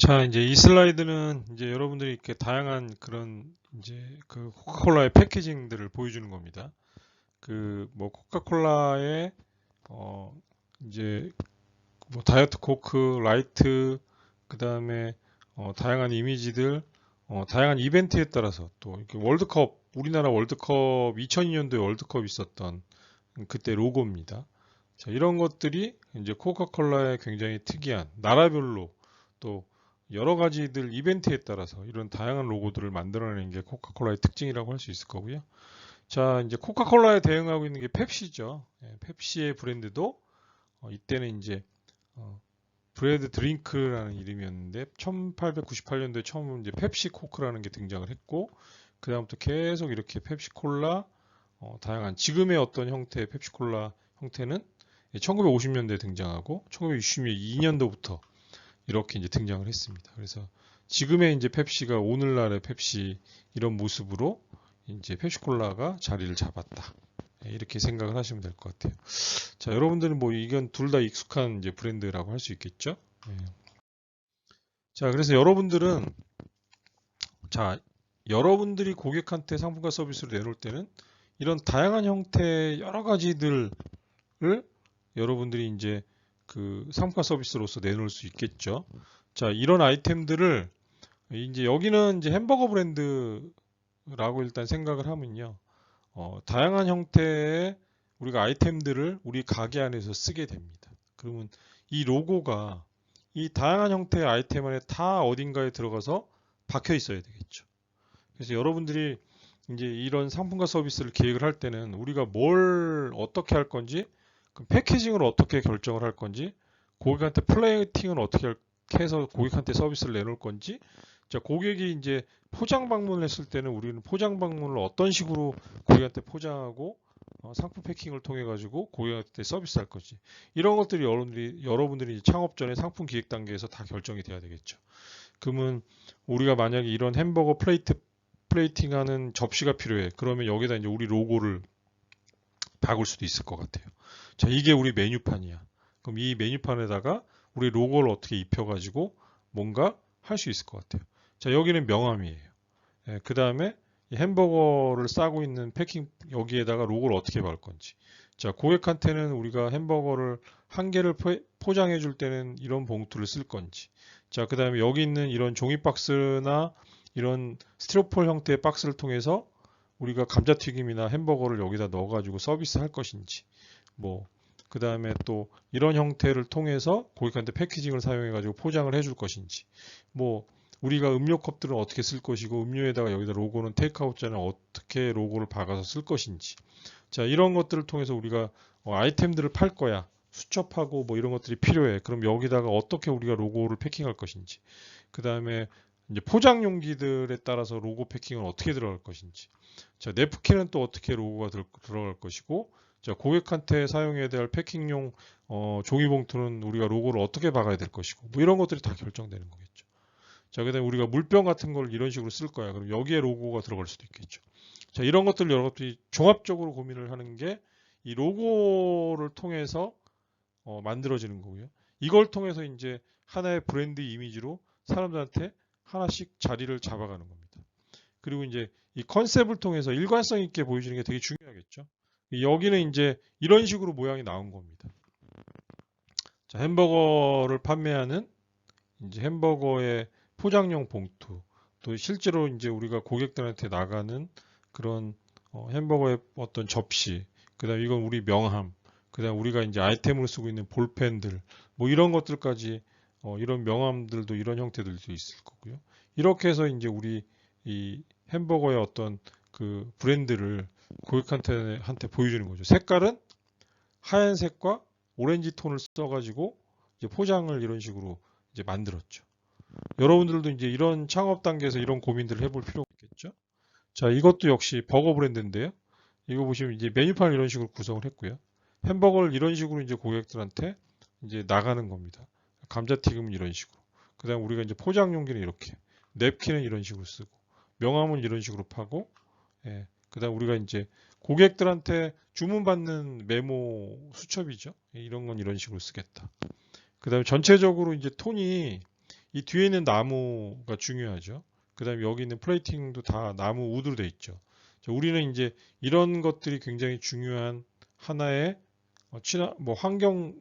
자, 이제 이 슬라이드는 이제 여러분들이 이렇게 다양한 그런 이제 그 코카콜라의 패키징들을 보여주는 겁니다. 그 뭐 코카콜라의 어 이제 뭐 다이어트 코크, 라이트, 그 다음에 다양한 이미지들, 다양한 이벤트에 따라서 또 이렇게 월드컵, 우리나라 월드컵 2002년도에 월드컵 있었던 그때 로고입니다. 자, 이런 것들이 이제 코카콜라의 굉장히 특이한 나라별로 또 여러 가지들 이벤트에 따라서 이런 다양한 로고들을 만들어내는 게 코카콜라의 특징이라고 할 수 있을 거고요. 자, 이제 코카콜라에 대응하고 있는 게 펩시죠. 예, 펩시의 브랜드도 이때는 이제 어, 브레드 드링크라는 이름이었는데 1898년도에 처음 이제 펩시 코크라는 게 등장을 했고 그 다음부터 계속 이렇게 펩시 콜라 다양한 지금의 어떤 형태의 펩시 콜라 형태는 1950년대에 등장하고 1962년도부터 이렇게 이제 등장을 했습니다. 그래서 지금의 이제 펩시가 오늘날의 펩시 이런 모습으로 이제 펩시콜라가 자리를 잡았다. 이렇게 생각을 하시면 될 것 같아요. 자, 여러분들은 뭐 이건 둘 다 익숙한 이제 브랜드라고 할 수 있겠죠? 예. 자, 그래서 여러분들은 자, 여러분들이 고객한테 상품과 서비스를 내놓을 때는 이런 다양한 형태의 여러 가지들을 여러분들이 이제 그 상품과 서비스로서 내놓을 수 있겠죠. 자, 이런 아이템들을 이제 여기는 이제 햄버거 브랜드라고 일단 생각을 하면요. 다양한 형태의 우리가 아이템들을 우리 가게 안에서 쓰게 됩니다. 그러면 이 로고가 이 다양한 형태의 아이템 안에 다 어딘가에 들어가서 박혀 있어야 되겠죠. 그래서 여러분들이 이제 이런 상품과 서비스를 기획을 할 때는 우리가 뭘 어떻게 할 건지, 그 패키징을 어떻게 결정을 할 건지, 고객한테 플레이팅을 어떻게 해서 고객한테 서비스를 내놓을 건지, 자, 고객이 이제 포장 방문을 했을 때는 우리는 포장 방문을 어떤 식으로 고객한테 포장하고 상품 패킹을 통해 가지고 고객한테 서비스할 건지 이런 것들이 여러분들이 창업 전에 상품 기획 단계에서 다 결정이 돼야 되겠죠. 그러면 우리가 만약에 이런 햄버거 플레이팅하는 접시가 필요해. 그러면 여기다 이제 우리 로고를 박을 수도 있을 것 같아요. 자, 이게 우리 메뉴판이야. 그럼 이 메뉴판에다가 우리 로고를 어떻게 입혀가지고 뭔가 할 수 있을 것 같아요. 자, 여기는 명함이에요. 예, 그 다음에 햄버거를 싸고 있는 패킹 여기에다가 로고를 어떻게 박을 건지. 자, 고객한테는 우리가 햄버거를 한 개를 포장해 줄 때는 이런 봉투를 쓸 건지. 자, 그 다음에 여기 있는 이런 종이 박스나 이런 스티로폴 형태의 박스를 통해서 우리가 감자튀김이나 햄버거를 여기다 넣어가지고 서비스 할 것인지. 뭐, 그 다음에 또 이런 형태를 통해서 고객한테 패키징을 사용해가지고 포장을 해줄 것인지. 뭐, 우리가 음료 컵들은 어떻게 쓸 것이고 음료에다가 여기다 로고는 테이크아웃 잔에 어떻게 로고를 박아서 쓸 것인지. 자, 이런 것들을 통해서 우리가 아이템들을 팔 거야. 수첩하고 뭐 이런 것들이 필요해. 그럼 여기다가 어떻게 우리가 로고를 패킹할 것인지. 그 다음에 이제 포장 용기들에 따라서 로고 패킹은 어떻게 들어갈 것인지. 자, 냅킨은 또 어떻게 로고가 들어갈 것이고, 자, 고객한테 사용해야 될 패킹용 종이봉투는 우리가 로고를 어떻게 박아야 될 것이고, 뭐 이런 것들이 다 결정되는 거겠죠. 자, 그다음에 우리가 물병 같은 걸 이런 식으로 쓸 거야. 그럼 여기에 로고가 들어갈 수도 있겠죠. 자, 이런 것들 여러분들이 종합적으로 고민을 하는 게 이 로고를 통해서 만들어지는 거고요. 이걸 통해서 이제 하나의 브랜드 이미지로 사람들한테 하나씩 자리를 잡아가는 겁니다. 그리고 이제 이 컨셉을 통해서 일관성 있게 보여주는 게 되게 중요하겠죠. 여기는 이제 이런 식으로 모양이 나온 겁니다. 자, 햄버거를 판매하는 이제 햄버거의 포장용 봉투, 또 실제로 이제 우리가 고객들한테 나가는 그런 햄버거의 어떤 접시, 그다음 이건 우리 명함, 그다음 우리가 이제 아이템으로 쓰고 있는 볼펜들, 뭐 이런 것들까지 이런 명함들도 이런 형태들도 있을 거고요. 이렇게 해서 이제 우리 이 햄버거의 어떤 그 브랜드를 고객한테 보여주는 거죠. 색깔은 하얀색과 오렌지 톤을 써가지고 이제 포장을 이런 식으로 이제 만들었죠. 여러분들도 이제 이런 창업 단계에서 이런 고민들을 해볼 필요가 있겠죠. 자, 이것도 역시 버거 브랜드인데요. 이거 보시면 이제 메뉴판을 이런 식으로 구성을 했고요. 햄버거를 이런 식으로 이제 고객들한테 이제 나가는 겁니다. 감자튀김은 이런 식으로. 그다음 우리가 이제 포장 용기는 이렇게, 냅킨은 이런 식으로 쓰고, 명함은 이런 식으로 파고, 예. 그다음 우리가 이제 고객들한테 주문받는 메모 수첩이죠. 예, 이런 건 이런 식으로 쓰겠다. 그다음에 전체적으로 이제 톤이 이 뒤에 있는 나무가 중요하죠. 그 다음에 여기 있는 플레이팅도 다 나무 우드로 돼 있죠. 우리는 이제 이런 것들이 굉장히 중요한 하나의 뭐 환경,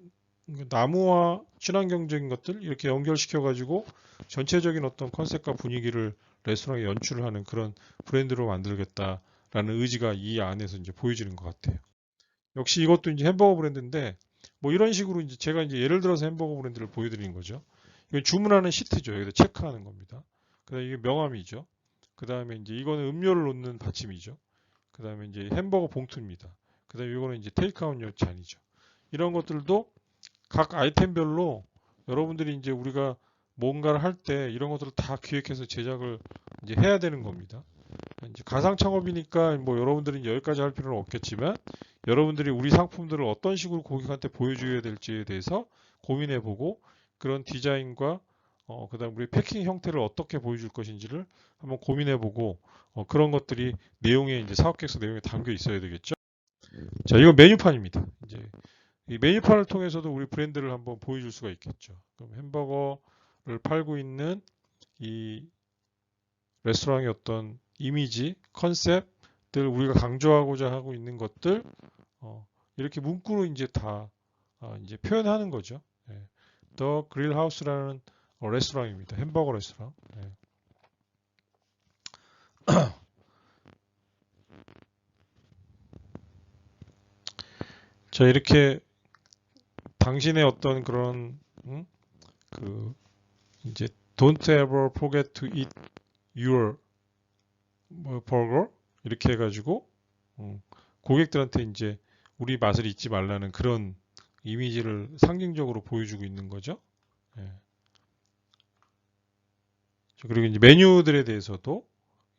나무와 친환경적인 것들 이렇게 연결시켜 가지고 전체적인 어떤 컨셉과 분위기를 레스토랑에 연출을 하는 그런 브랜드로 만들겠다라는 의지가 이 안에서 이제 보여지는 것 같아요. 역시 이것도 이제 햄버거 브랜드인데 뭐 이런 식으로 이제 제가 이제 예를 들어서 햄버거 브랜드를 보여드리는 거죠. 이건 주문하는 시트죠. 여기다 체크하는 겁니다. 그다음에 이게 명함이죠. 그다음에 이제 이거는 음료를 놓는 받침이죠. 그다음에 이제 햄버거 봉투입니다. 그다음에 이거는 이제 테이크아웃 잔이죠. 이런 것들도 각 아이템별로 여러분들이 이제 우리가 뭔가를 할 때 이런 것들을 다 기획해서 제작을 이제 해야 되는 겁니다. 이제 가상 창업이니까 뭐 여러분들은 여기까지 할 필요는 없겠지만 여러분들이 우리 상품들을 어떤 식으로 고객한테 보여줘야 될지에 대해서 고민해보고 그런 디자인과 그다음 우리 패킹 형태를 어떻게 보여줄 것인지를 한번 고민해보고 그런 것들이 내용에 이제 사업 계획서 내용에 담겨 있어야 되겠죠. 자, 이거 메뉴판입니다. 이제 이 메뉴판을 통해서도 우리 브랜드를 한번 보여줄 수가 있겠죠. 그럼 햄버거를 팔고 있는 이 레스토랑의 어떤 이미지, 컨셉들 우리가 강조하고자 하고 있는 것들 이렇게 문구로 이제 다 이제 표현하는 거죠. 예. 더 그릴 하우스라는 레스토랑입니다. 햄버거 레스토랑. 예. 자, 이렇게 당신의 어떤 그런 그 이제 don't ever forget to eat your burger 이렇게 해가지고 고객들한테 이제 우리 맛을 잊지 말라는 그런 이미지를 상징적으로 보여주고 있는 거죠. 예. 그리고 이제 메뉴들에 대해서도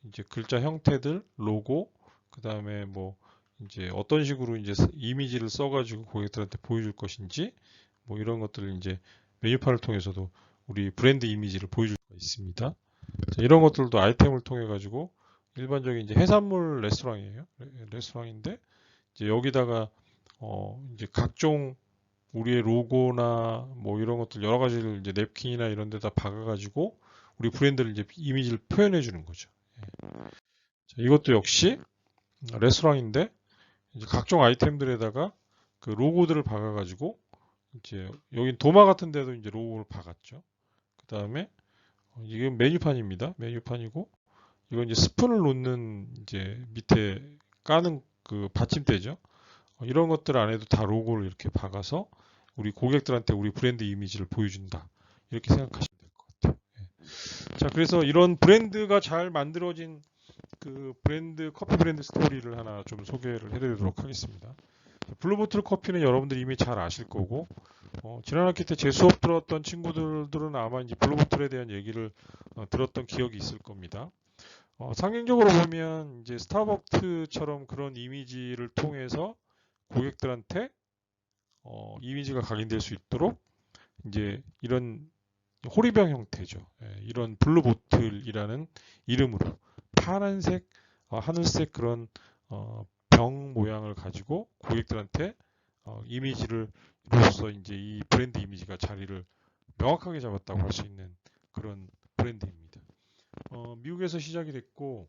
이제 글자 형태들, 로고, 그 다음에 뭐 이제 어떤 식으로 이제 이미지를 써가지고 고객들한테 보여줄 것인지 뭐 이런 것들을 이제 메뉴판을 통해서도 우리 브랜드 이미지를 보여줄 수가 있습니다. 자, 이런 것들도 아이템을 통해 가지고 일반적인 이제 해산물 레스토랑이에요. 레스토랑인데 이제 여기다가 이제 각종 우리의 로고나 뭐 이런 것들 여러 가지를 이제 냅킨이나 이런 데다 박아가지고 우리 브랜드를 이제 이미지를 표현해 주는 거죠. 예. 자, 이것도 역시 레스토랑인데 이제 각종 아이템들에다가 그 로고들을 박아가지고 이제 여기 도마 같은 데도 이제 로고를 박았죠. 그 다음에 이게 메뉴판입니다. 메뉴판이고 이건 이제 스푼을 놓는 이제 밑에 까는 그 받침대죠. 이런 것들 안에도 다 로고를 이렇게 박아서 우리 고객들한테 우리 브랜드 이미지를 보여준다. 이렇게 생각하시면 될 것 같아요. 예. 자, 그래서 이런 브랜드가 잘 만들어진 그 브랜드, 커피 브랜드 스토리를 하나 좀 소개를 해드리도록 하겠습니다. 블루보틀 커피는 여러분들이 이미 잘 아실 거고, 지난 학기 때 제 수업 들었던 친구들은 아마 이제 블루보틀에 대한 얘기를 들었던 기억이 있을 겁니다. 상징적으로 보면 이제 스타벅스처럼 그런 이미지를 통해서 고객들한테 이미지가 각인될 수 있도록 이제 이런 호리병 형태죠. 예, 이런 블루보틀이라는 이름으로 파란색, 하늘색 그런 병 모양을 가지고 고객들한테 이미지를로서 이제 이 브랜드 이미지가 자리를 명확하게 잡았다고 할 수 있는 그런 브랜드입니다. 미국에서 시작이 됐고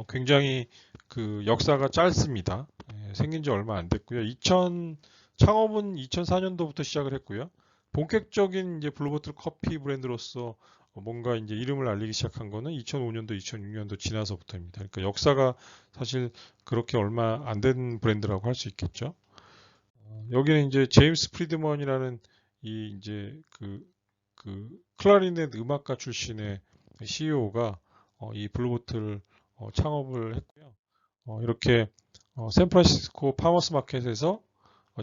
굉장히 그 역사가 짧습니다. 예, 생긴 지 얼마 안 됐고요. 창업은 2004년도부터 시작을 했고요. 본격적인 이제 블루보틀 커피 브랜드로서 뭔가 이제 이름을 알리기 시작한 거는 2005년도, 2006년도 지나서부터입니다. 그러니까 역사가 사실 그렇게 얼마 안 된 브랜드라고 할 수 있겠죠. 여기는 이제 제임스 프리드먼이라는 이 이제 그 클라리넷 음악가 출신의 CEO가 이 블루보틀 창업을 했고요. 이렇게 샌프란시스코 파머스 마켓에서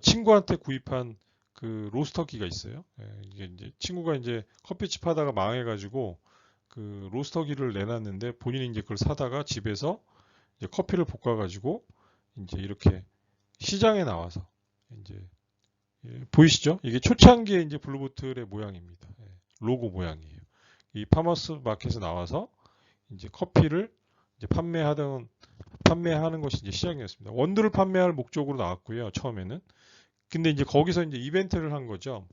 친구한테 구입한 그 로스터기가 있어요. 예, 이게 이제 친구가 이제 커피집 하다가 망해가지고 그 로스터기를 내놨는데 본인이 이제 그걸 사다가 집에서 이제 커피를 볶아가지고 이제 이렇게 시장에 나와서 이제 보이시죠? 이게 초창기에 이제 블루보틀의 모양입니다. 예, 로고 모양이에요. 이 파머스 마켓에 나와서 이제 커피를 이제 판매하는 것이 이제 시작이었습니다. 원두를 판매할 목적으로 나왔고요. 처음에는. 근데 이제 거기서 이제 이벤트를 한 거죠.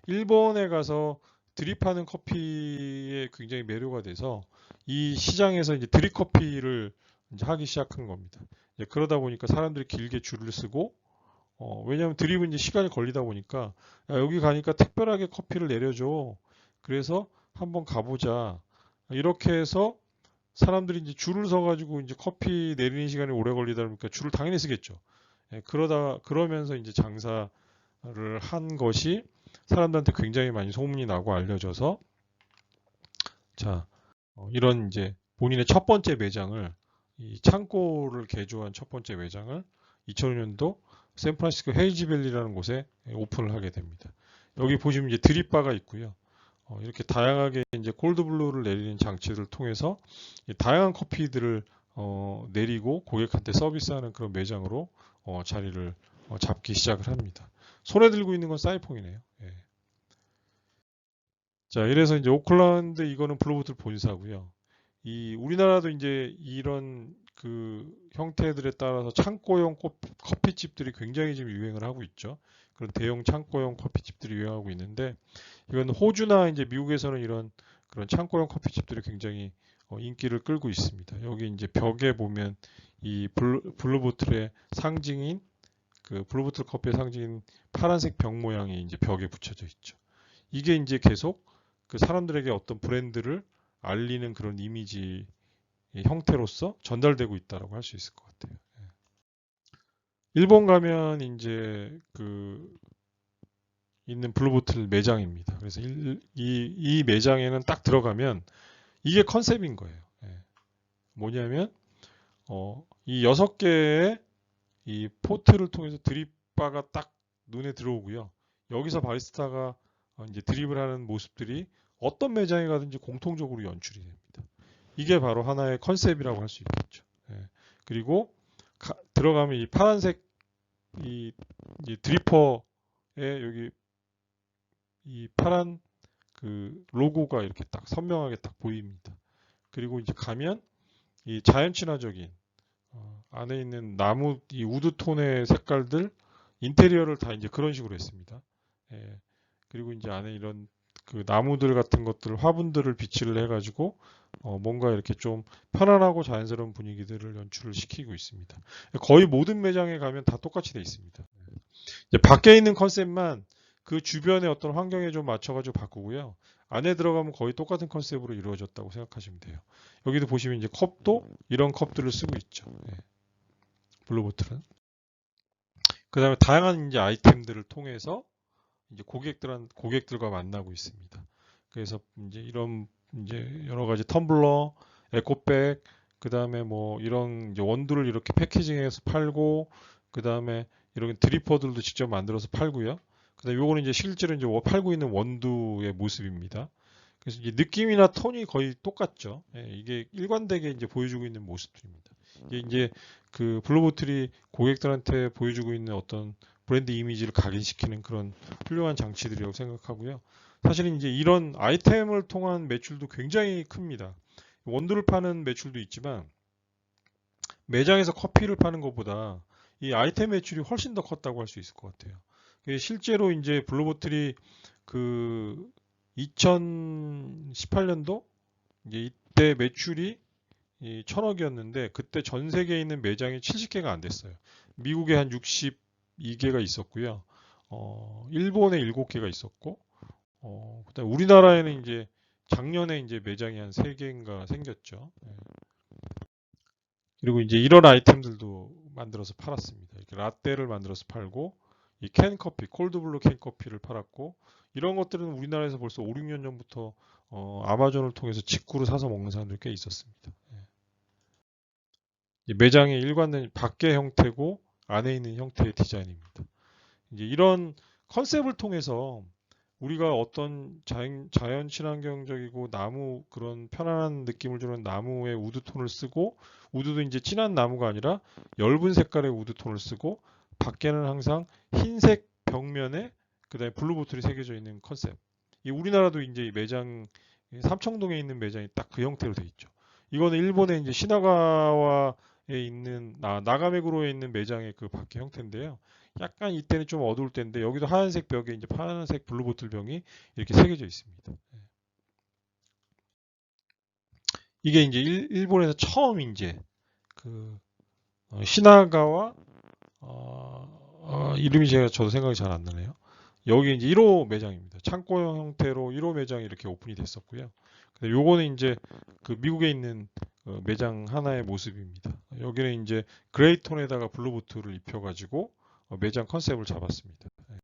일본에 가서 드립하는 커피에 굉장히 매료가 돼서 이 시장에서 이제 드립 커피를 이제 하기 시작한 겁니다. 그러다 보니까 사람들이 길게 줄을 쓰고 왜냐하면 드립은 이제 시간이 걸리다 보니까 야, 여기 가니까 특별하게 커피를 내려줘. 그래서 한번 가보자. 이렇게 해서 사람들이 이제 줄을 서가지고 이제 커피 내리는 시간이 오래 걸리다 보니까 줄을 당연히 쓰겠죠. 그러면서 이제 장사를 한 것이 사람들한테 굉장히 많이 소문이 나고 알려져서 자, 이런 이제 본인의 첫 번째 매장을 이 창고를 개조한 첫 번째 매장을 2005년도 샌프란시스코 헤이즈밸리라는 곳에 오픈을 하게 됩니다. 여기 보시면 이제 드립바가 있고요. 이렇게 다양하게 이제 콜드블루를 내리는 장치를 통해서 다양한 커피들을 내리고 고객한테 서비스하는 그런 매장으로 자리를 잡기 시작을 합니다. 손에 들고 있는 건 사이퐁이네요. 예. 자, 이래서 이제 오클랜드 이거는 블루보틀 본사고요. 이 우리나라도 이제 이런 그 형태들에 따라서 창고용 커피집들이 굉장히 지금 유행을 하고 있죠. 그런 대형 창고용 커피집들이 유행하고 있는데 이건 호주나 이제 미국에서는 이런 그런 창고용 커피집들이 굉장히 인기를 끌고 있습니다. 여기 이제 벽에 보면 이 블루보틀의 상징인 그 블루보틀 커피의 상징인 파란색 벽 모양이 이제 벽에 붙여져 있죠. 이게 이제 계속 그 사람들에게 어떤 브랜드를 알리는 그런 이미지 형태로서 전달되고 있다라고 할 수 있을 것 같아요. 일본 가면 이제 그 있는 블루보틀 매장입니다. 그래서 이 매장에는 딱 들어가면 이게 컨셉인 거예요. 뭐냐면 이 6개의 이 포트를 통해서 드립바가 딱 눈에 들어오고요. 여기서 바리스타가 이제 드립을 하는 모습들이 어떤 매장에 가든지 공통적으로 연출이 됩니다. 이게 바로 하나의 컨셉이라고 할 수 있겠죠. 그리고 들어가면 이 파란색 이 드리퍼에 여기 이 파란 그 로고가 이렇게 딱 선명하게 딱 보입니다. 그리고 이제 가면 이 자연 친화적인 안에 있는 나무 이 우드 톤의 색깔들 인테리어를 다 이제 그런 식으로 했습니다. 그리고 이제 안에 이런 그 나무들 같은 것들 화분들을 비치를 해가지고 뭔가 이렇게 좀 편안하고 자연스러운 분위기들을 연출을 시키고 있습니다. 거의 모든 매장에 가면 다 똑같이 되어 있습니다. 이제 밖에 있는 컨셉만 그 주변의 어떤 환경에 좀 맞춰가지고 바꾸고요. 안에 들어가면 거의 똑같은 컨셉으로 이루어졌다고 생각하시면 돼요. 여기도 보시면 이제 컵도 이런 컵들을 쓰고 있죠. 블루보틀은. 그 다음에 다양한 이제 아이템들을 통해서 이제 고객들과 만나고 있습니다. 그래서 이제 이런 이제 여러 가지 텀블러, 에코백, 그 다음에 뭐 이런 이제 원두를 이렇게 패키징해서 팔고, 그 다음에 이런 드리퍼들도 직접 만들어서 팔고요. 그 다음에 요거는 이제 실제로 이제 팔고 있는 원두의 모습입니다. 그래서 이제 느낌이나 톤이 거의 똑같죠. 이게 일관되게 이제 보여주고 있는 모습들입니다. 이게 이제 그 블루보틀이 고객들한테 보여주고 있는 어떤 브랜드 이미지를 각인시키는 그런 훌륭한 장치들이라고 생각하고요. 사실은 이제 이런 아이템을 통한 매출도 굉장히 큽니다. 원두를 파는 매출도 있지만 매장에서 커피를 파는 것보다 이 아이템 매출이 훨씬 더 컸다고 할 수 있을 것 같아요. 실제로 이제 블루보틀이 그 2018년도 이제 이때 매출이 1000억이었는데 그때 전 세계에 있는 매장이 70개가 안 됐어요. 미국에 한 62개가 있었고요. 일본에 7개가 있었고, 그다음 우리나라에는 이제 작년에 이제 매장이 한 3개인가 생겼죠. 그리고 이제 이런 아이템들도 만들어서 팔았습니다. 이렇게 라떼를 만들어서 팔고, 이 캔 커피, 콜드블루 캔 커피를 팔았고, 이런 것들은 우리나라에서 벌써 5, 6년 전부터 아마존을 통해서 직구로 사서 먹는 사람들이 꽤 있었습니다. 매장의 일관된 밖의 형태고 안에 있는 형태의 디자인입니다. 이제 이런 컨셉을 통해서 우리가 어떤 자연 친환경적이고 나무 그런 편안한 느낌을 주는 나무의 우드톤을 쓰고 우드도 이제 진한 나무가 아니라 엷은 색깔의 우드톤을 쓰고 밖에는 항상 흰색 벽면에 그다음에 블루보틀이 새겨져 있는 컨셉. 이 우리나라도 이제 매장 삼청동에 있는 매장이 딱 그 형태로 돼 있죠. 이거는 일본의 이제 시나가와에 있는 나가메구로에 있는 매장의 그 밖의 형태인데요. 약간 이때는 좀 어두울 때인데 여기도 하얀색 벽에 이제 파란색 블루보틀 병이 이렇게 새겨져 있습니다. 이게 이제 일본에서 처음 이제 그 시나가와 이름이 저도 생각이 잘 안 나네요. 여기 이제 1호 매장입니다. 창고형 형태로 1호 매장이 이렇게 오픈이 됐었고요. 근데 요거는 이제 그 미국에 있는 매장 하나의 모습입니다. 여기는 이제 그레이톤에다가 블루부트를 입혀가지고 매장 컨셉을 잡았습니다. 예.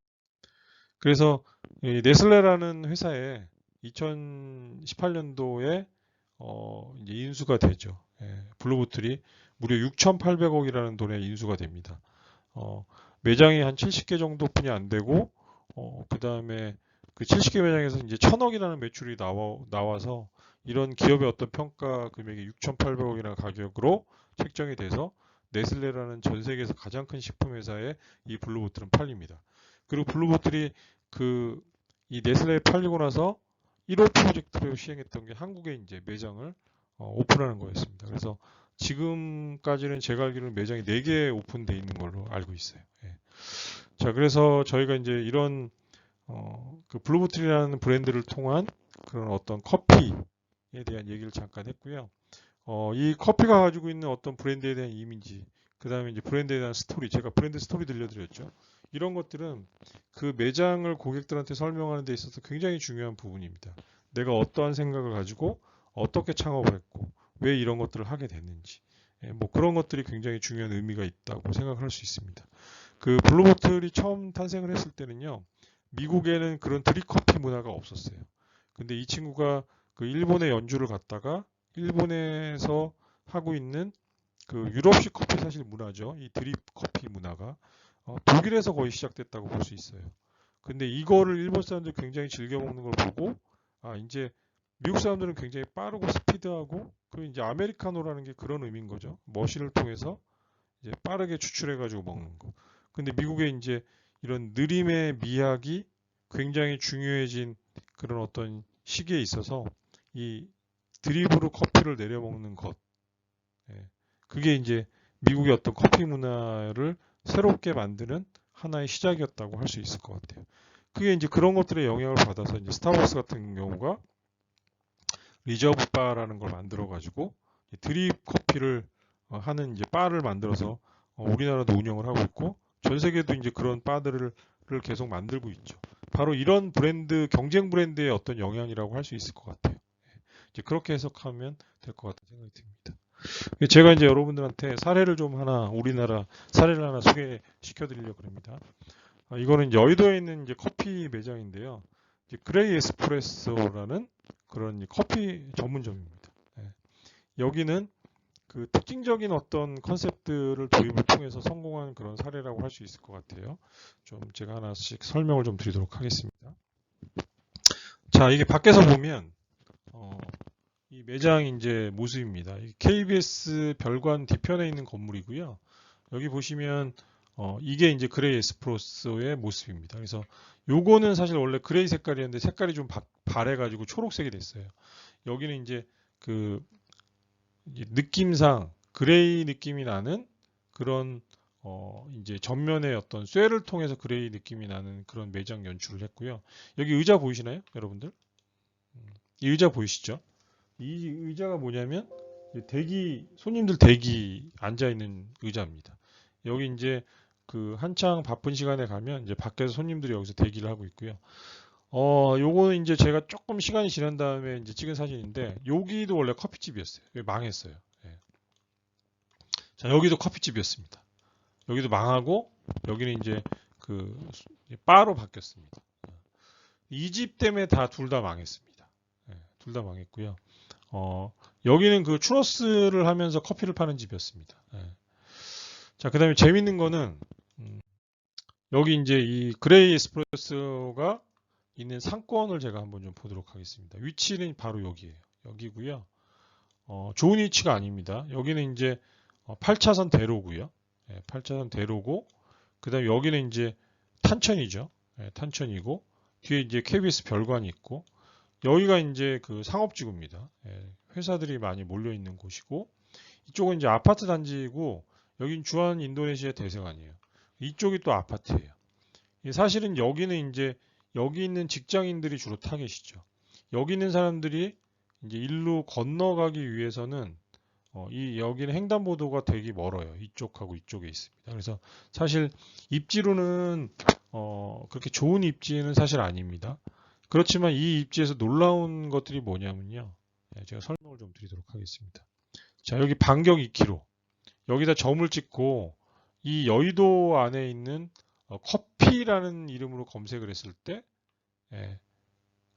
그래서 이 네슬레라는 회사에 2018년도에 이제 인수가 되죠. 예, 블루보틀이 무려 6,800억이라는 돈에 인수가 됩니다. 어, 매장이 한 70개 정도뿐이 안 되고, 그 다음에 그 70개 매장에서 이제 1,000억이라는 매출이 나와서 이런 기업의 어떤 평가 금액이 6,800억이라는 가격으로 책정이 돼서 네슬레라는 전 세계에서 가장 큰 식품 회사에 이 블루보틀은 팔립니다. 그리고 블루보틀이 그 이 네슬레에 팔리고 나서 1호 프로젝트를 시행했던 게 한국에 이제 매장을 오픈하는 거였습니다. 그래서 지금까지는 제가 알기로는 매장이 4개 오픈되어 있는 걸로 알고 있어요. 예. 자, 그래서 저희가 이제 이런 그 블루보틀이라는 브랜드를 통한 그런 어떤 커피에 대한 얘기를 잠깐 했고요. 이 커피가 가지고 있는 어떤 브랜드에 대한 이미지, 그 다음에 이제 브랜드에 대한 스토리, 제가 브랜드 스토리 들려드렸죠. 이런 것들은 그 매장을 고객들한테 설명하는 데 있어서 굉장히 중요한 부분입니다. 내가 어떠한 생각을 가지고 어떻게 창업을 했고, 왜 이런 것들을 하게 됐는지, 뭐 그런 것들이 굉장히 중요한 의미가 있다고 생각할 수 있습니다. 그 블루보틀이 처음 탄생을 했을 때는요, 미국에는 그런 드립커피 문화가 없었어요. 근데 이 친구가 그 일본에 연주를 갔다가 일본에서 하고 있는 그 유럽식 커피 사실 문화죠. 이 드립 커피 문화가 독일에서 거의 시작됐다고 볼 수 있어요. 근데 이거를 일본 사람들이 굉장히 즐겨 먹는 걸 보고 이제 미국 사람들은 굉장히 빠르고 스피드하고 그 이제 아메리카노라는 게 그런 의미인 거죠. 머신을 통해서 이제 빠르게 추출해가지고 먹는 거. 근데 미국에 이제 이런 느림의 미학이 굉장히 중요해진 그런 어떤 시기에 있어서 이 드립으로 커피를 내려 먹는 것. 예. 그게 이제 미국의 어떤 커피 문화를 새롭게 만드는 하나의 시작이었다고 할 수 있을 것 같아요. 그게 이제 그런 것들의 영향을 받아서 이제 스타벅스 같은 경우가 리저브 바라는 걸 만들어 가지고 드립 커피를 하는 이제 바를 만들어서 우리나라도 운영을 하고 있고 전 세계도 이제 그런 바들을 계속 만들고 있죠. 바로 이런 브랜드 경쟁 브랜드의 어떤 영향이라고 할 수 있을 것 같아요. 이제 그렇게 해석하면 될 것 같다는 생각이 듭니다. 제가 이제 여러분들한테 사례를 좀 하나 우리나라 사례를 하나 소개시켜 드리려고 합니다. 이거는 이제 여의도에 있는 이제 커피 매장인데요. 이제 그레이 에스프레소라는 그런 커피 전문점입니다. 예. 여기는 그 특징적인 어떤 컨셉들을 도입을 통해서 성공한 그런 사례라고 할 수 있을 것 같아요. 좀 제가 하나씩 설명을 좀 드리도록 하겠습니다. 자, 이게 밖에서 보면 이 매장 이제 모습입니다. KBS 별관 뒤편에 있는 건물이고요. 여기 보시면 이게 이제 그레이 에스프레소의 모습입니다. 그래서 요거는 사실 원래 그레이 색깔이었는데 색깔이 좀 바래가지고 초록색이 됐어요. 여기는 이제 그 느낌상 그레이 느낌이 나는 그런 이제 전면의 어떤 쇠를 통해서 그레이 느낌이 나는 그런 매장 연출을 했고요. 여기 의자 보이시나요, 여러분들? 이 의자 보이시죠? 이 의자가 뭐냐면 손님들 대기 앉아 있는 의자입니다. 여기 이제 그 한창 바쁜 시간에 가면 이제 밖에서 손님들이 여기서 대기를 하고 있고요. 요거는 이제 제가 조금 시간이 지난 다음에 이제 찍은 사진인데 여기도 원래 커피집이었어요. 망했어요. 예. 자, 여기도 커피집이었습니다. 여기도 망하고 여기는 이제 그 바로 바뀌었습니다. 이 집 때문에 둘 다 망했습니다. 예, 둘 다 망했고요. 여기는 그 추러스를 하면서 커피를 파는 집이었습니다. 예. 자, 그 다음에 재밌는 거는, 여기 이제 이 그레이 에스프레소가 있는 상권을 제가 한번 좀 보도록 하겠습니다. 위치는 바로 여기에요. 여기고요. 좋은 위치가 아닙니다. 여기는 이제 8차선 대로고요. 예, 8차선 대로고, 그 다음에 여기는 이제 탄천이죠. 예, 탄천이고, 뒤에 이제 KBS 별관이 있고, 여기가 이제 그 상업지구입니다. 예, 회사들이 많이 몰려 있는 곳이고, 이쪽은 이제 아파트 단지이고, 여긴 주한 인도네시아 대사관이에요. 이쪽이 또 아파트예요. 사실은 여기는 이제 여기 있는 직장인들이 주로 타겟이죠. 여기 있는 사람들이 이제 일로 건너가기 위해서는 여기는 횡단보도가 되게 멀어요. 이쪽하고 이쪽에 있습니다. 그래서 사실 입지로는 그렇게 좋은 입지는 사실 아닙니다. 그렇지만 이 입지에서 놀라운 것들이 뭐냐면요. 네, 제가 설명을 좀 드리도록 하겠습니다. 자, 여기 반경 2km. 여기다 점을 찍고 이 여의도 안에 있는 커피라는 이름으로 검색을 했을 때, 예,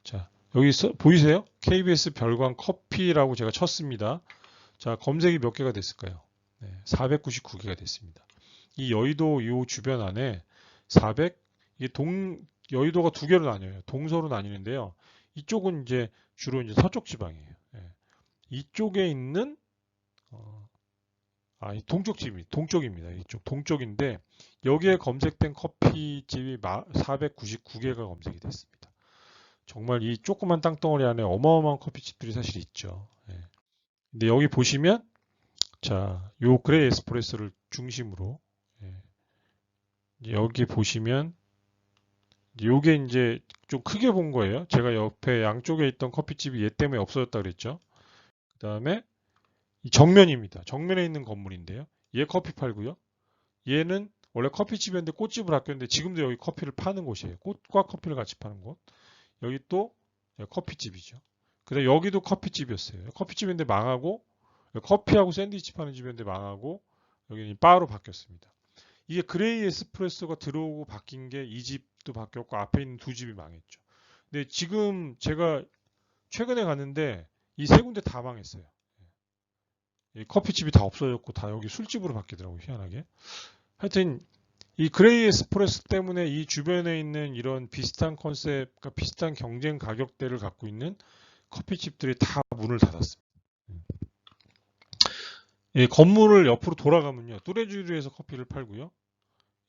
자, 여기 보이세요? KBS 별관 커피라고 제가 쳤습니다. 자, 검색이 몇 개가 됐을까요? 네, 499개가 됐습니다. 이 여의도 이 주변 안에 400, 이게 여의도가 두 개로 나뉘어요. 동서로 나뉘는데요. 이쪽은 이제 주로 이제 서쪽 지방이에요. 예. 이쪽에 있는 이 동쪽입니다. 이쪽 동쪽인데 여기에 검색된 커피집이 499개가 검색이 됐습니다. 정말 이 조그만 땅덩어리 안에 어마어마한 커피집들이 사실 있죠. 예. 근데 여기 보시면 자, 요 그레이 에스프레소를 중심으로 여기 보시면 요게 이제 좀 크게 본 거예요. 제가 옆에 양쪽에 있던 커피집이 얘 때문에 없어졌다 그랬죠. 그 다음에 이 정면입니다. 정면에 있는 건물인데요. 얘 커피 팔고요. 얘는 원래 커피집이었는데 꽃집을 아꼈는데 지금도 여기 커피를 파는 곳이에요. 꽃과 커피를 같이 파는 곳. 여기 또 커피집이죠. 그다음 여기도 커피집이었어요. 커피집인데 망하고 커피하고 샌드위치 파는 집이었는데 망하고 여기는 바로 바뀌었습니다. 이게 그레이 에스프레소가 들어오고 바뀐 게 이 집도 바뀌었고 앞에 있는 두 집이 망했죠. 근데 지금 제가 최근에 갔는데 이 세 군데 다 망했어요. 커피집이 다 없어졌고 다 여기 술집으로 바뀌더라고요. 희한하게. 하여튼 이 그레이 에스프레소 때문에 이 주변에 있는 이런 비슷한 컨셉, 그러니까 비슷한 경쟁 가격대를 갖고 있는 커피집들이 다 문을 닫았습니다. 건물을 옆으로 돌아가면요. 뚜레쥬르에서 커피를 팔고요.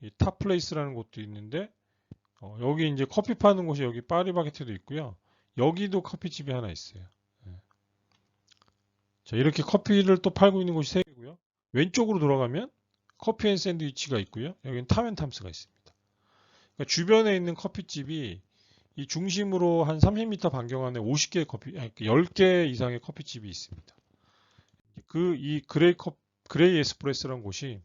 이 탑플레이스라는 곳도 있는데 여기 이제 커피 파는 곳이 여기 파리바게트도 있고요. 여기도 커피집이 하나 있어요. 자, 이렇게 커피를 또 팔고 있는 곳이 세 개고요. 왼쪽으로 돌아가면 커피 앤 샌드위치가 있고요. 여기는 탐앤탐스가 있습니다. 그러니까 주변에 있는 커피집이 이 중심으로 한 30m 반경 안에 50개 10개 이상의 커피집이 있습니다. 이 그레이 에스프레소라는 곳이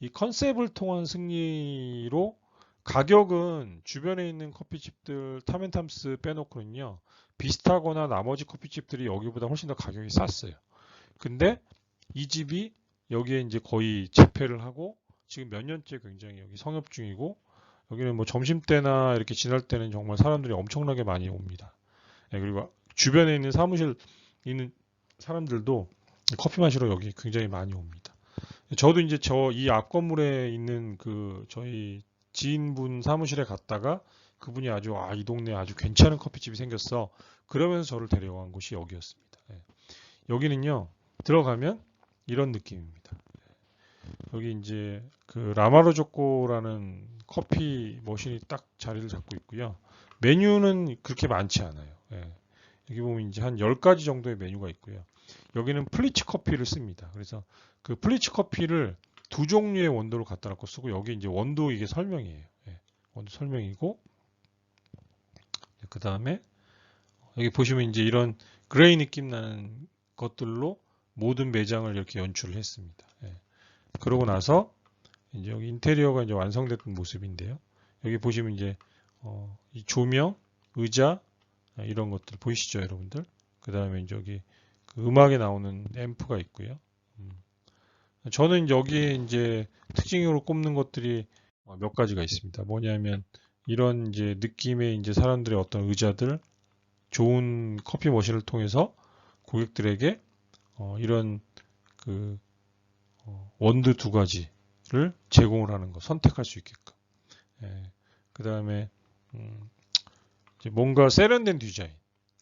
이 컨셉을 통한 승리로 가격은 주변에 있는 커피집들 탐앤탐스 빼놓고는요. 비슷하거나 나머지 커피집들이 여기보다 훨씬 더 가격이 쌌어요. 근데 이 집이 여기에 이제 거의 재패를 하고 지금 몇 년째 굉장히 여기 성업 중이고 여기는 뭐 점심때나 이렇게 지날 때는 정말 사람들이 엄청나게 많이 옵니다. 그리고 주변에 있는 사무실 있는 사람들도 커피 마시러 여기 굉장히 많이 옵니다. 저도 이제 이 앞 건물에 있는 그 저희 지인분 사무실에 갔다가 그분이 이 동네 아주 괜찮은 커피집이 생겼어. 그러면서 저를 데려간 곳이 여기였습니다. 여기는요, 들어가면 이런 느낌입니다. 여기 이제 그 라마르조코라는 커피 머신이 딱 자리를 잡고 있고요. 메뉴는 그렇게 많지 않아요. 여기 보면 이제 한 10가지 정도의 메뉴가 있고요. 여기는 플리츠 커피를 씁니다. 그래서 그 플리츠 커피를 두 종류의 원두를 갖다 놓고 쓰고 여기 이제 원두 이게 설명이에요. 원두 설명이고 그 다음에 여기 보시면 이제 이런 그레이 느낌 나는 것들로 모든 매장을 이렇게 연출을 했습니다. 그러고 나서 이제 여기 인테리어가 이제 완성됐던 모습인데요. 여기 보시면 이제 이 조명, 의자 이런 것들 보이시죠, 여러분들? 그 다음에 이제 여기 그 음악에 나오는 앰프가 있고요. 저는 여기에 이제 특징으로 꼽는 것들이 몇 가지가 있습니다. 뭐냐면 이런 이제 느낌의 이제 사람들의 어떤 의자들, 좋은 커피 머신을 통해서 고객들에게 이런 그 원두 두 가지를 제공을 하는 거, 선택할 수 있게끔. 그 다음에 뭔가 세련된 디자인,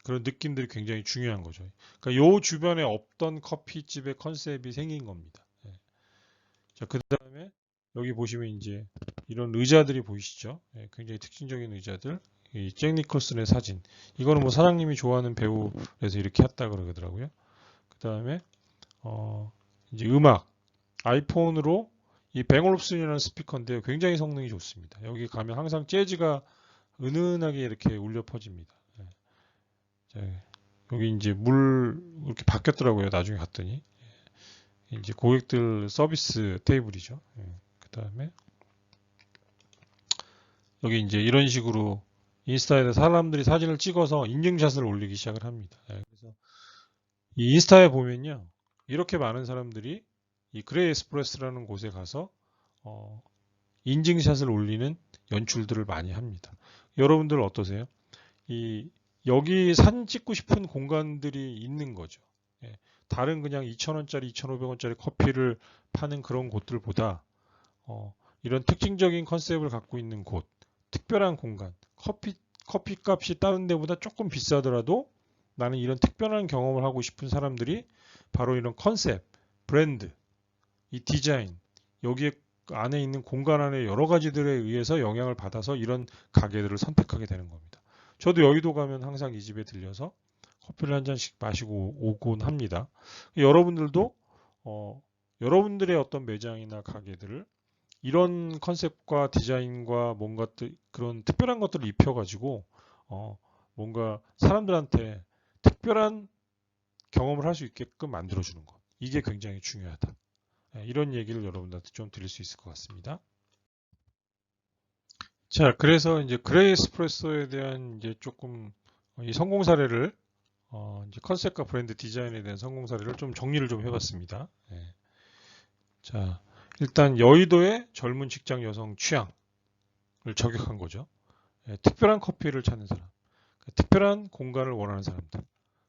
그런 느낌들이 굉장히 중요한 거죠. 그러니까 요 주변에 없던 커피집의 컨셉이 생긴 겁니다. 자, 그 다음에 여기 보시면 이제 이런 의자들이 보이시죠? 굉장히 특징적인 의자들. 이 잭 니콜슨의 사진. 이거는 뭐 사장님이 좋아하는 배우에서 이렇게 했다 그러더라고요. 그 다음에 이제 음악. 아이폰으로 이 뱅올롭슨이라는 스피커인데요. 굉장히 성능이 좋습니다. 여기 가면 항상 재즈가 은은하게 이렇게 울려 퍼집니다. 여기 이제 물 이렇게 바뀌었더라고요. 나중에 갔더니 이제 고객들 서비스 테이블이죠. 그 다음에 여기 이제 이런 식으로 인스타에다 사람들이 사진을 찍어서 인증샷을 올리기 시작을 합니다. 그래서 이 인스타에 보면요, 이렇게 많은 사람들이 이 그레이 에스프레소라는 곳에 가서 인증샷을 올리는 연출들을 많이 합니다. 여러분들 어떠세요? 여기 사진 찍고 싶은 공간들이 있는 거죠. 다른 그냥 2,000원짜리, 2,500원짜리 커피를 파는 그런 곳들보다 이런 특징적인 컨셉을 갖고 있는 곳, 특별한 공간, 커피 값이 다른 데보다 조금 비싸더라도 나는 이런 특별한 경험을 하고 싶은 사람들이 바로 이런 컨셉, 브랜드, 이 디자인, 여기에 안에 있는 공간 안에 여러 가지들에 의해서 영향을 받아서 이런 가게들을 선택하게 되는 겁니다. 저도 여의도 가면 항상 이 집에 들려서 커피를 한 잔씩 마시고 오곤 합니다. 여러분들도 여러분들의 어떤 매장이나 가게들을 이런 컨셉과 디자인과 뭔가 그런 특별한 것들을 입혀가지고 뭔가 사람들한테 특별한 경험을 할 수 있게끔 만들어주는 것. 이게 굉장히 중요하다. 이런 얘기를 여러분들한테 좀 드릴 수 있을 것 같습니다. 자, 그래서 이제 그레이 에스프레소에 대한 이제 조금 이 성공 사례를 이제 컨셉과 브랜드 디자인에 대한 성공 사례를 좀 정리를 좀 해봤습니다. 자, 일단 여의도의 젊은 직장 여성 취향을 저격한 거죠. 특별한 커피를 찾는 사람, 특별한 공간을 원하는 사람들,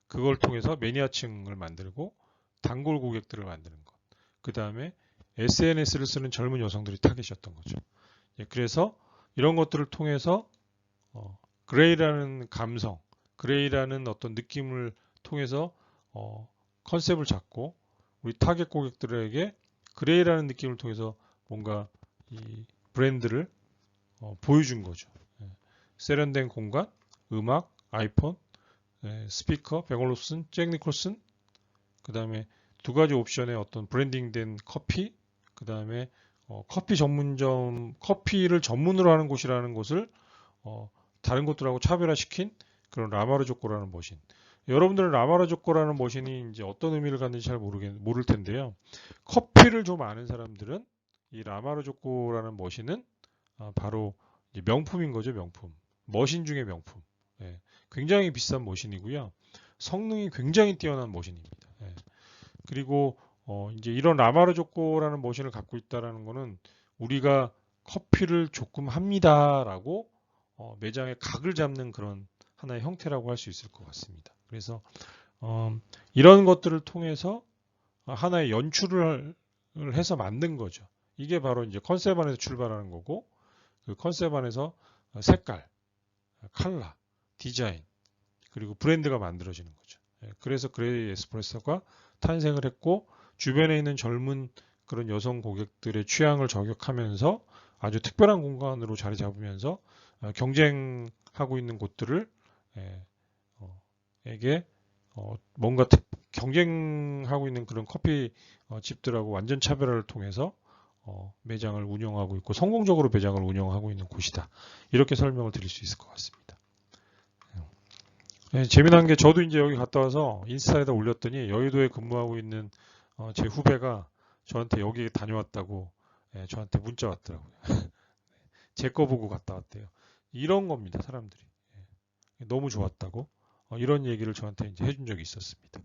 그걸 통해서 매니아층을 만들고 단골 고객들을 만드는 것. 그 다음에 SNS를 쓰는 젊은 여성들이 타겟이었던 거죠. 그래서 이런 것들을 통해서 그레이라는 감성, 그레이라는 어떤 느낌을 통해서 컨셉을 잡고 우리 타겟 고객들에게 그레이라는 느낌을 통해서 뭔가 이 브랜드를 보여준 거죠. 세련된 공간, 음악, 아이폰, 스피커, 베걸로슨, 잭 니콜슨, 그 다음에 두 가지 옵션의 어떤 브랜딩된 커피, 그 다음에 커피 전문점, 커피를 전문으로 하는 곳이라는 곳을 다른 곳들하고 차별화시킨 그런 라마르조코라는 머신. 여러분들은 라마르조코라는 머신이 이제 어떤 의미를 갖는지 잘 모를 텐데요. 커피를 좀 아는 사람들은 이 라마르조코라는 머신은 바로 이제 명품인 거죠, 명품. 머신 중에 명품. 굉장히 비싼 머신이고요. 성능이 굉장히 뛰어난 머신입니다. 그리고 이제 이런 라마르조코라는 머신을 갖고 있다라는 거는 우리가 커피를 조금 합니다라고 매장의 각을 잡는 그런 하나의 형태라고 할 수 있을 것 같습니다. 그래서 이런 것들을 통해서 하나의 연출을 해서 만든 거죠. 이게 바로 이제 컨셉 안에서 출발하는 거고 그 컨셉 안에서 색깔, 컬러, 디자인 그리고 브랜드가 만들어지는 거죠. 그래서 그레이 에스프레소가 탄생을 했고 주변에 있는 젊은 그런 여성 고객들의 취향을 저격하면서 아주 특별한 공간으로 자리 잡으면서 경쟁하고 있는 곳들을 에게 뭔가 경쟁하고 있는 그런 커피 집들하고 완전 차별화를 통해서 매장을 운영하고 있고 성공적으로 매장을 운영하고 있는 곳이다. 이렇게 설명을 드릴 수 있을 것 같습니다. 재미난 게 저도 이제 여기 갔다 와서 인스타에다 올렸더니 여의도에 근무하고 있는 제 후배가 저한테 여기 다녀왔다고 저한테 문자 왔더라고요. 제 거 보고 갔다 왔대요. 이런 겁니다, 사람들이. 너무 좋았다고 이런 얘기를 저한테 이제 해준 적이 있었습니다.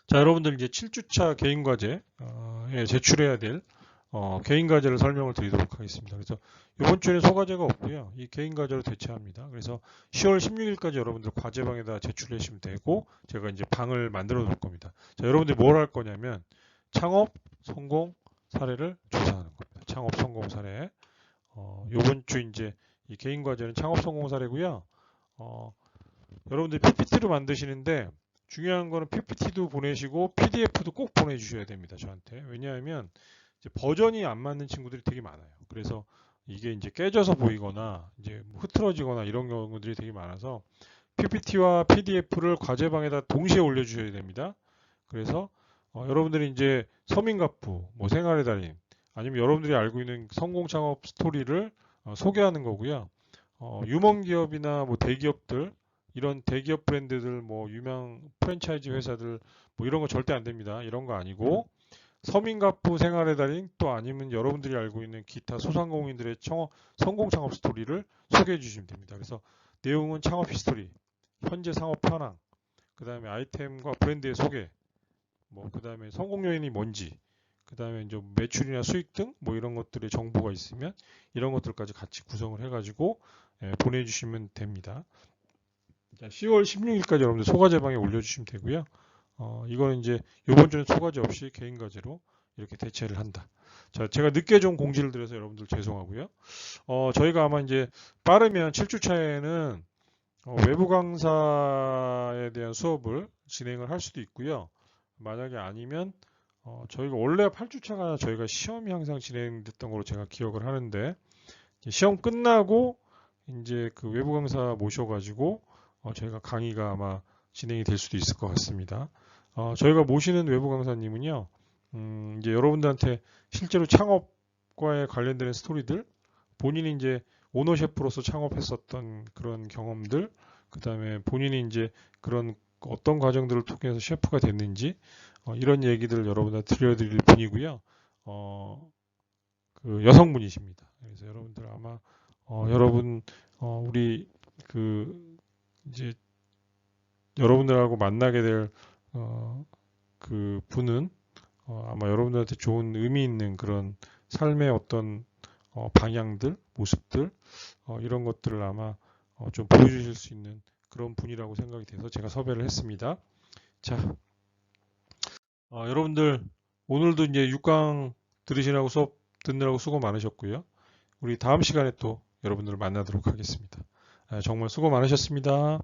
자, 여러분들 이제 7주차 개인 과제 제출해야 될 개인 과제를 설명을 드리도록 하겠습니다. 그래서 이번 주에는 소과제가 없고요. 이 개인 과제로 대체합니다. 그래서 10월 16일까지 여러분들 과제방에다 제출해 주시면 되고 제가 이제 방을 만들어 놓을 겁니다. 자, 여러분들이 뭘 할 거냐면 창업 성공 사례를 조사하는 겁니다. 창업 성공 사례. 이번 주 이제 이 개인 과제는 창업 성공 사례고요. 여러분들 PPT로 만드시는데 중요한 거는 PPT도 보내시고 PDF도 꼭 보내주셔야 됩니다. 저한테. 왜냐하면 이제 버전이 안 맞는 친구들이 되게 많아요. 그래서 이게 이제 깨져서 보이거나 이제 흐트러지거나 이런 경우들이 되게 많아서 PPT와 PDF를 과제방에다 동시에 올려주셔야 됩니다. 그래서 여러분들이 이제 서민가프, 뭐 생활의 달인, 아니면 여러분들이 알고 있는 성공 창업 스토리를 소개하는 거고요. 유먼 기업이나 뭐 대기업들 이런 대기업 브랜드들, 뭐 유명 프랜차이즈 회사들, 뭐 이런 거 절대 안 됩니다. 이런 거 아니고 서민가부 생활의 달인, 또 아니면 여러분들이 알고 있는 기타 소상공인들의 성공 창업 스토리를 소개해 주시면 됩니다. 그래서 내용은 창업 히스토리, 현재 상업 현황, 그 다음에 아이템과 브랜드의 소개, 뭐 그 다음에 성공 요인이 뭔지, 그 다음에 이제 매출이나 수익 등 뭐 이런 것들의 정보가 있으면 이런 것들까지 같이 구성을 해가지고 보내주시면 됩니다. 10월 16일까지 여러분들 소과제방에 올려주시면 되고요. 이거는 이제 이번 주는 소과제 없이 개인 과제로 이렇게 대체를 한다. 자, 제가 늦게 좀 공지를 드려서 여러분들 죄송하고요. 저희가 아마 이제 빠르면 7주 차에는 외부 강사에 대한 수업을 진행을 할 수도 있고요. 만약에 아니면 저희가 원래 8주차가 저희가 시험이 항상 진행됐던 걸로 제가 기억을 하는데 시험 끝나고 이제 그 외부 강사 모셔가지고 저희가 강의가 아마 진행이 될 수도 있을 것 같습니다. 저희가 모시는 외부 강사님은요, 이제 여러분들한테 실제로 창업과에 관련되는 스토리들, 본인이 이제 오너 셰프로서 창업했었던 그런 경험들, 그 다음에 본인이 이제 그런 어떤 과정들을 통해서 셰프가 됐는지, 이런 얘기들을 여러분한테 들려드릴 분이고요. 그 여성분이십니다. 그래서 여러분들 아마, 여러분, 우리 그 이제 여러분들하고 만나게 될 그 분은 아마 여러분들한테 좋은 의미 있는 그런 삶의 어떤 방향들, 모습들 이런 것들을 아마 좀 보여주실 수 있는 그런 분이라고 생각이 돼서 제가 섭외를 했습니다. 자, 여러분들 오늘도 이제 6강 들으시라고 수업 듣느라고 수고 많으셨고요. 우리 다음 시간에 또 여러분들을 만나도록 하겠습니다. 정말 수고 많으셨습니다.